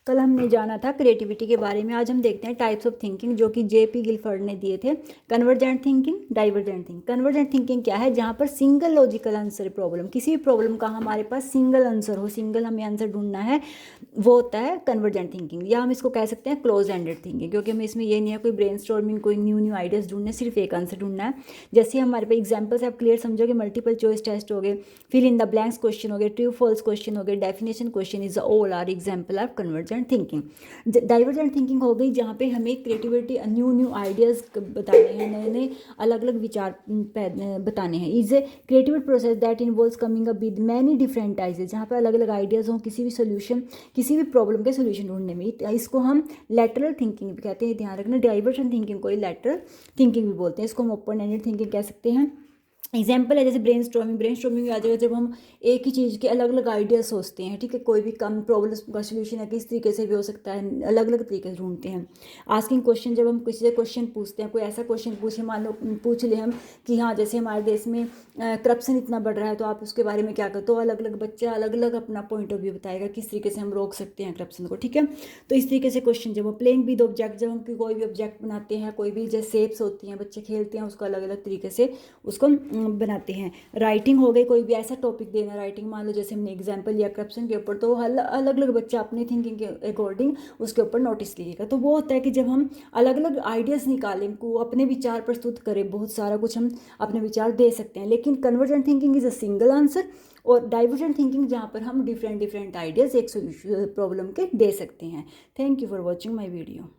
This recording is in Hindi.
कल हमने जाना था क्रिएटिविटी के बारे में। आज हम देखते हैं टाइप्स ऑफ थिंकिंग, जो कि जेपी गिलफर्ड ने दिए थे। Convergent thinking, divergent thinking. Convergent thinking क्या है? जहाँ पर सिंगल लॉजिकल आंसर प्रॉब्लम, किसी भी प्रॉब्लम का हमारे पास सिंगल आंसर हो, सिंगल हमें आंसर ढूंढना है, वो होता है कन्वर्जेंट थिंकिंग। या हम इसको कह सकते हैं क्लोज एंडेड थिंकिंग, क्योंकि हमें इसमें ये नहीं है कोई ब्रेन स्टॉर्मिंग, कोई न्यू आइडियाज़ ढूंढने, सिर्फ एक आंसर ढूंढना है। जैसे हमारे पास एग्जाम्पल्स आप क्लियर समझोगे, मल्टीपल चॉइस टेस्ट हो गए, fill in the blanks question हो गए, ट्रू फॉल्स क्वेश्चन हो गए, definition question is all are example of convergent thinking. Divergent thinking हो गई जहाँ पे हमें क्रिएटिविटी, न्यू आइडियाज़ बताने हैं, नए नए अलग अलग विचार बताने हैं। Is a creative process that involves coming up with many different ideas, जहाँ पे अलग अलग आइडियाज़ हों किसी भी सोल्यूशन, किसी भी प्रॉब्लम के सोल्यूशन ढूंढने में। इसको हम लैटरल थिंकिंग भी कहते हैं, ध्यान रखना। डाइवर्जेंट थिंकिंग को लैटरल थिंकिंग भी बोलते हैं। इसको हम ओपन एंडेड थिंकिंग कह सकते हैं। एग्जाम्पल है जैसे ब्रेन स्टॉर्मिंग। ब्रेन स्टॉर्मिंग आ जाएगा जब हम एक ही चीज़ के अलग अलग आइडियाज सोचते हैं, ठीक है। कोई भी कम प्रॉब्लम का सोल्यूशन है किस तरीके से भी हो सकता है, अलग अलग तरीके से ढूंढते हैं। आस्किंग क्वेश्चन, जब हम किसी से क्वेश्चन पूछते हैं, कोई ऐसा क्वेश्चन पूछे, मान लो पूछ ले हम कि हाँ जैसे हमारे देश में करप्शन इतना बढ़ रहा है तो आप उसके बारे में क्या करते हो, तो अलग अलग बच्चा अलग अलग अपना पॉइंट ऑफ व्यू बताएगा किस तरीके से हम रोक सकते हैं करप्शन को, ठीक है। तो इस तरीके से क्वेश्चन, जब वो प्लेइंग विद ऑब्जेक्ट, जब हम कोई भी ऑब्जेक्ट बनाते हैं, कोई भी जैसे शेप्स होती हैं, बच्चे खेलते हैं, उसको अलग अलग तरीके से उसको बनाते हैं। राइटिंग हो गई, कोई भी ऐसा टॉपिक देना, राइटिंग मान लो जैसे हमने एग्जाम्पल लिया करप्शन के ऊपर, तो अलग अलग बच्चा अपनी थिंकिंग के अकॉर्डिंग उसके ऊपर नोटिस लिएगा। तो वो होता है कि जब हम अलग अलग आइडियाज़ निकालें, को अपने विचार प्रस्तुत करें, बहुत सारा कुछ हम अपने विचार दे सकते हैं। लेकिन convergent thinking is a single answer, और डाइवर्जेंट थिंकिंग जहाँ पर हम डिफरेंट आइडियाज़ एक सोल्यूशन प्रॉब्लम के दे सकते हैं। Thank you for watching my video.